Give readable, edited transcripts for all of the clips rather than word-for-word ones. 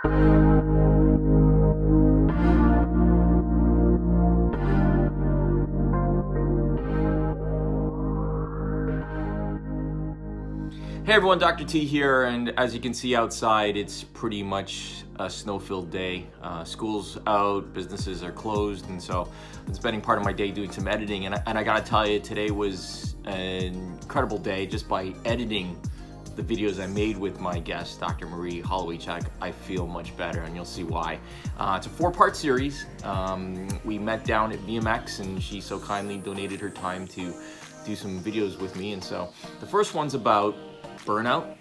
Hey everyone, Dr. T here, and as you can see outside, it's pretty much a snow-filled day. School's out, businesses are closed, and so I'm spending part of my day doing some editing, and I gotta tell you, today was an incredible day. Just by editing the videos I made with my guest, Dr. Marie Holowaychuk, I feel much better, and you'll see why. It's a 4-part series. We met down at VMX, and she so kindly donated her time to do some videos with me, and so the first one's about burnout,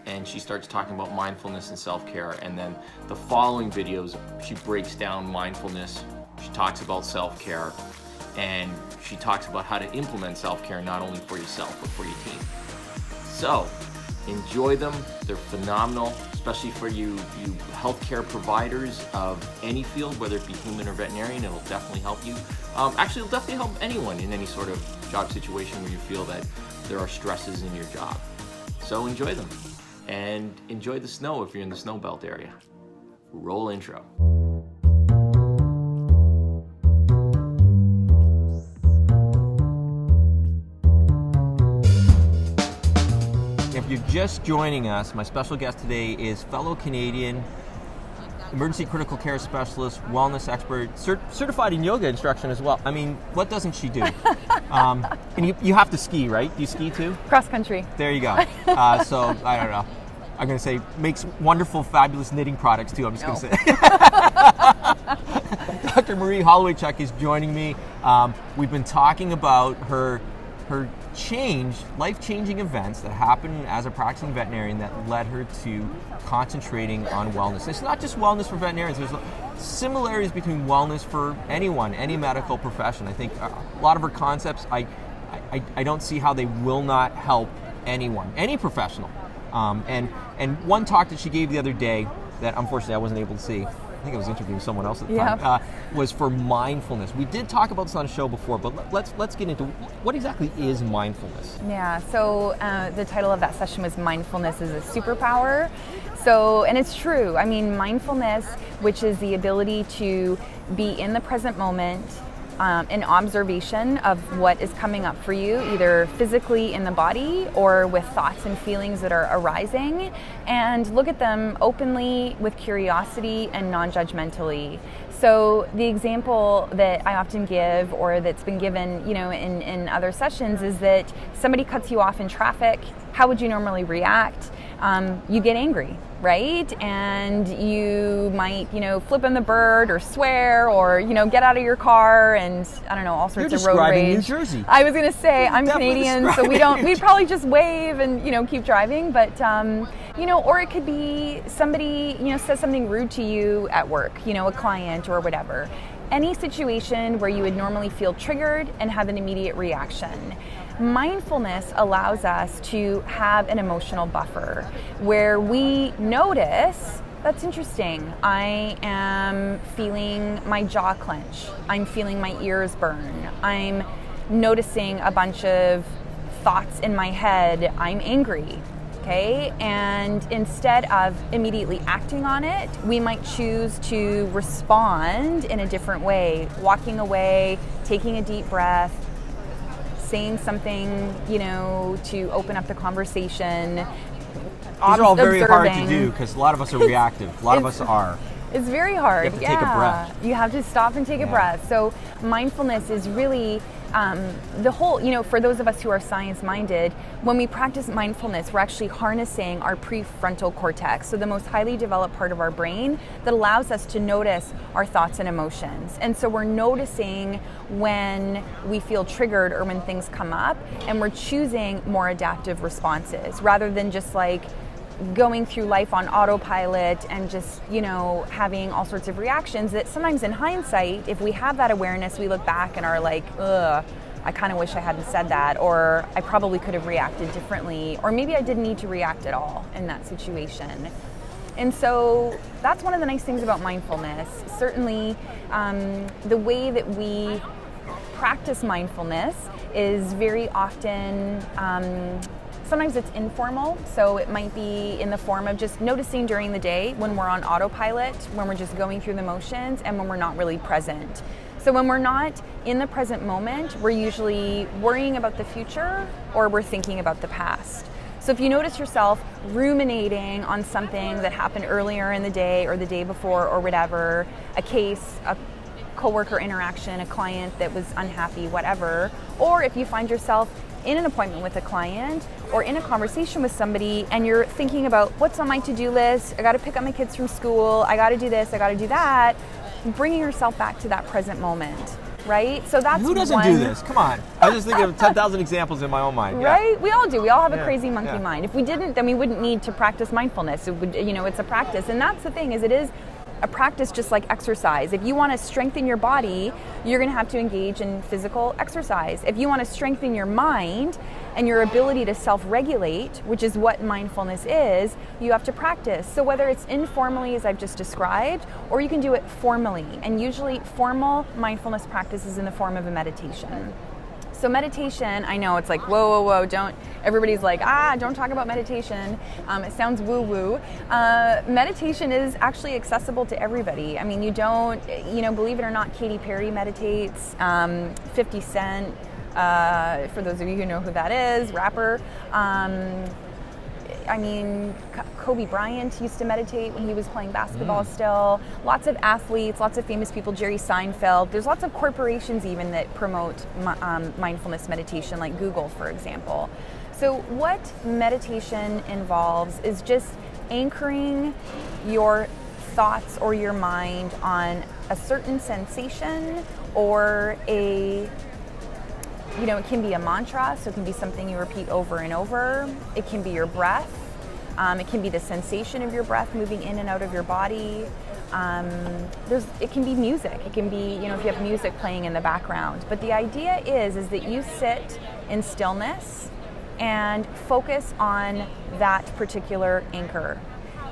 and she starts talking about mindfulness and self-care, and then the following videos she breaks down mindfulness, she talks about self-care, and she talks about how to implement self-care not only for yourself but for your team. So enjoy them, they're phenomenal, especially for you healthcare providers of any field, whether it be human or veterinarian. It'll definitely help you. Actually, it'll definitely help anyone in any sort of job situation where you feel that there are stresses in your job. So enjoy them, and enjoy the snow if you're in the snow belt area. Roll intro. If you're just joining us, my special guest today is fellow Canadian emergency critical care specialist, wellness expert, certified in yoga instruction as well. I mean, what doesn't she do? And you have to ski, right? Do you ski too? Cross country. There you go. So, I don't know. I'm going to say makes wonderful, fabulous knitting products too. I'm just going to say. Dr. Marie Holowaychuk is joining me. We've been talking about her life-changing events that happened as a practicing veterinarian that led her to concentrating on wellness. It's not just wellness for veterinarians. There's similarities between wellness for anyone, any medical profession. I think a lot of her concepts, I don't see how they will not help anyone, any professional. And one talk that she gave the other day that unfortunately I wasn't able to see, I think I was interviewing someone else at the time, was for mindfulness. We did talk about this on a show before, but let's get into what exactly is mindfulness. Yeah, so the title of that session was Mindfulness is a Superpower. So, and it's true. I mean, mindfulness, which is the ability to be in the present moment, an observation of what is coming up for you, either physically in the body or with thoughts and feelings that are arising, and look at them openly with curiosity and non-judgmentally. So the example that I often give, or that's been given, in other sessions, is that somebody cuts you off in traffic. How would you normally react? You get angry, right? And you might, flip on the bird or swear or, get out of your car and, I don't know, all sorts of road rage. You're describing New Jersey. I was going to say, I'm Canadian, so we'd probably just wave and, keep driving. But, or it could be somebody, says something rude to you at work, a client or whatever. Any situation where you would normally feel triggered and have an immediate reaction. Mindfulness allows us to have an emotional buffer where we notice, that's interesting, I am feeling my jaw clench, I'm feeling my ears burn, I'm noticing a bunch of thoughts in my head, I'm angry. Okay, and instead of immediately acting on it, we might choose to respond in a different way, walking away, taking a deep breath, saying something, to open up the conversation. These are all very hard to do because a lot of us are reactive. A lot of us are. It's very hard. You have to take a breath. You have to stop and take a breath. So mindfulness is really the whole, for those of us who are science-minded, when we practice mindfulness, we're actually harnessing our prefrontal cortex, so the most highly developed part of our brain that allows us to notice our thoughts and emotions. And so we're noticing when we feel triggered or when things come up, and we're choosing more adaptive responses rather than just like going through life on autopilot and just, having all sorts of reactions that sometimes in hindsight, if we have that awareness, we look back and are like, ugh, I kind of wish I hadn't said that, or I probably could have reacted differently, or maybe I didn't need to react at all in that situation. And so that's one of the nice things about mindfulness. Certainly, the way that we practice mindfulness is very often Sometimes it's informal, so it might be in the form of just noticing during the day when we're on autopilot, when we're just going through the motions, and when we're not really present. So when we're not in the present moment, we're usually worrying about the future or we're thinking about the past. So if you notice yourself ruminating on something that happened earlier in the day or the day before or whatever, a case, a coworker interaction, a client that was unhappy, whatever, or if you find yourself in an appointment with a client or in a conversation with somebody and you're thinking about what's on my to-do list, I got to pick up my kids from school, I got to do this, I got to do that, bringing yourself back to that present moment, right? So that's who doesn't do this? Come on. I was just thinking of 10,000 examples in my own mind. Right? We all do. We all have a crazy monkey mind. If we didn't, then we wouldn't need to practice mindfulness. It would, it's a practice. And that's the thing, is it is a practice just like exercise. If you want to strengthen your body, you're going to have to engage in physical exercise. If you want to strengthen your mind and your ability to self-regulate, which is what mindfulness is, you have to practice. So whether it's informally, as I've just described, or you can do it formally. And usually formal mindfulness practice is in the form of a meditation. So meditation, I know it's like, whoa, don't, everybody's like, don't talk about meditation. It sounds woo-woo. Meditation is actually accessible to everybody. I mean, you don't, believe it or not, Katy Perry meditates, 50 Cent, for those of you who know who that is, rapper. Kobe Bryant used to meditate when he was playing basketball still. Lots of athletes, lots of famous people, Jerry Seinfeld. There's lots of corporations even that promote mindfulness meditation, like Google, for example. So what meditation involves is just anchoring your thoughts or your mind on a certain sensation or it can be a mantra, so it can be something you repeat over and over. It can be your breath. It can be the sensation of your breath moving in and out of your body. It can be music. It can be, if you have music playing in the background. But the idea is that you sit in stillness and focus on that particular anchor.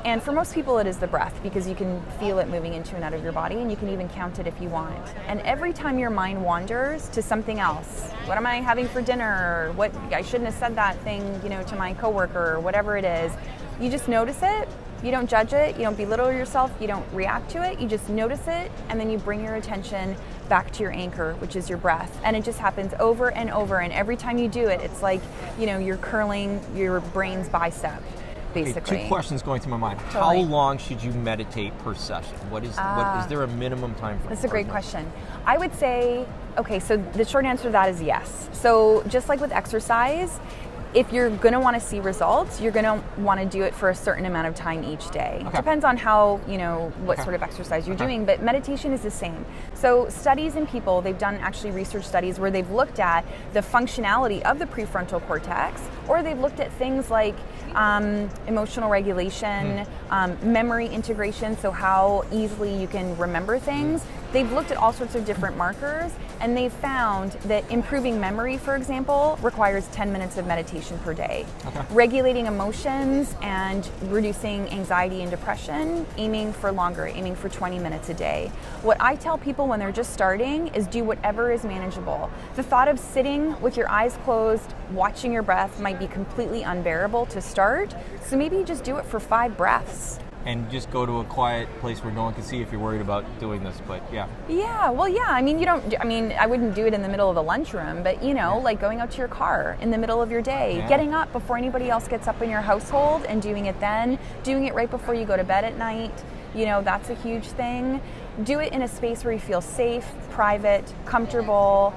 And for most people, it is the breath, because you can feel it moving into and out of your body, and you can even count it if you want. And every time your mind wanders to something else, what am I having for dinner? What I shouldn't have said that thing, to my coworker, or whatever it is. You just notice it. You don't judge it. You don't belittle yourself. You don't react to it. You just notice it, and then you bring your attention back to your anchor, which is your breath. And it just happens over and over. And every time you do it, it's like, you're curling your brain's bicep. Basically. Okay, 2 questions going through my mind. Totally. How long should you meditate per session? What is there a minimum time frame? That's a great question. I would say, so the short answer to that is yes. So just like with exercise, if you're going to want to see results, you're going to want to do it for a certain amount of time each day. Okay. Depends on how, what sort of exercise you're doing, but meditation is the same. So studies in people, they've done actually research studies where they've looked at the functionality of the prefrontal cortex, or they've looked at things like emotional regulation, memory integration, so how easily you can remember things. They've looked at all sorts of different markers, and they've found that improving memory, for example, requires 10 minutes of meditation per day. Okay. Regulating emotions and reducing anxiety and depression, aiming for longer, aiming for 20 minutes a day. What I tell people when they're just starting is do whatever is manageable. The thought of sitting with your eyes closed, watching your breath might be completely unbearable to start, so maybe you just do it for 5 breaths. And just go to a quiet place where no one can see if you're worried about doing this, but yeah. Yeah, well, yeah, I wouldn't do it in the middle of the lunchroom, but like going out to your car in the middle of your day, getting up before anybody else gets up in your household and doing it then, doing it right before you go to bed at night, that's a huge thing. Do it in a space where you feel safe, private, comfortable.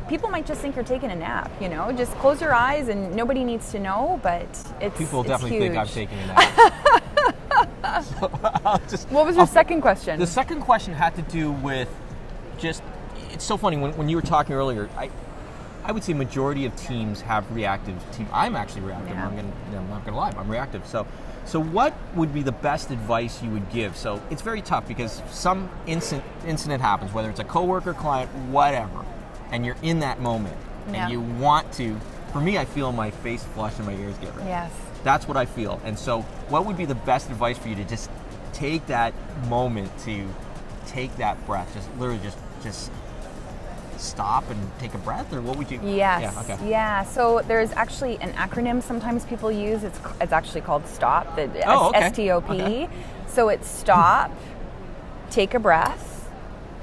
People might just think you're taking a nap, just close your eyes and nobody needs to know, but People definitely huge. think I'm taking a nap. What was your second question? The second question had to do with it's so funny, when you were talking earlier, I would say majority of teams have reactive teams. I'm actually reactive. Yeah. I'm not gonna lie, I'm reactive. So what would be the best advice you would give? So it's very tough because some incident happens, whether it's a coworker, client, whatever, and you're in that moment and you want to. For me, I feel my face flush and my ears get red. Yes. That's what I feel. And so what would be the best advice for you to just take that moment to take that breath, just literally just stop and take a breath, or what would you? Yes. Yeah. Okay. Yeah. So there's actually an acronym sometimes people use. It's actually called STOP. Okay. STOP. Okay. So it's stop, take a breath,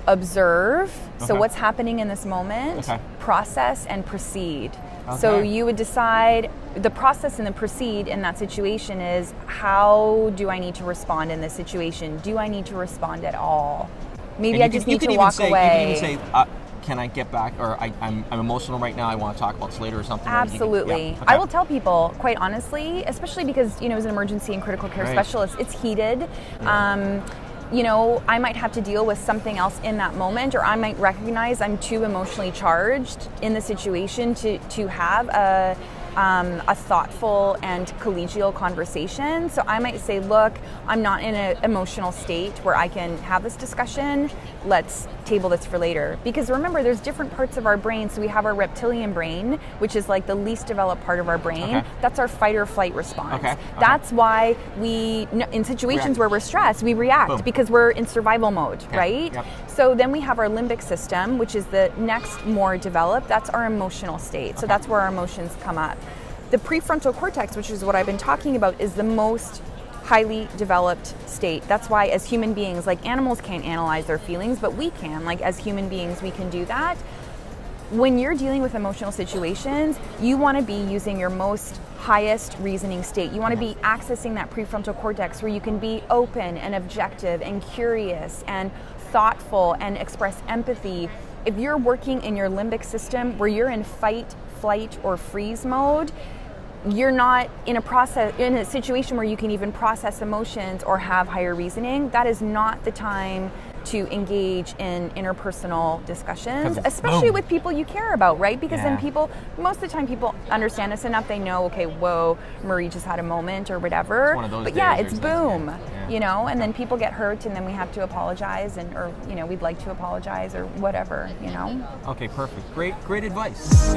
observe. So Okay. what's happening in this moment? Okay. Process and proceed. So Okay. you would decide the process and the proceed in that situation is, how do I need to respond in this situation? Do I need to respond at all? Maybe I just need to walk away. You can even say, can I get back, or I'm emotional right now, I want to talk about this later or something. Absolutely. Yeah. Okay. I will tell people, quite honestly, especially because, as an emergency and critical care Right. specialist, it's heated. I might have to deal with something else in that moment, or I might recognize I'm too emotionally charged in the situation to have a thoughtful and collegial conversation. So I might say, look, I'm not in an emotional state where I can have this discussion. Let's table this for later. Because remember, there's different parts of our brain. So we have our reptilian brain, which is like the least developed part of our brain. Okay. That's our fight or flight response. Okay. That's why we, in situations where we're stressed, we react. Boom. Because we're in survival mode, right? Yep. So then we have our limbic system, which is the next more developed. That's our emotional state. So that's where our emotions come up. The prefrontal cortex, which is what I've been talking about, is the most highly developed state. That's why as human beings, like animals can't analyze their feelings, but we can. Like as human beings, we can do that. When you're dealing with emotional situations, you want to be using your most highest reasoning state. You want to be accessing that prefrontal cortex where you can be open and objective and curious and thoughtful and express empathy. If you're working in your limbic system where you're in fight, flight, or freeze mode, you're not in a situation where you can even process emotions or have higher reasoning. That is not the time to engage in interpersonal discussions, especially with people you care about, right? Because then most of the time people understand us enough, they know, okay, whoa, Marie just had a moment or whatever. It's one of those but days yeah, it's there's boom, and then people get hurt and then we have to apologize or we'd like to apologize or whatever, Okay, perfect. Great advice.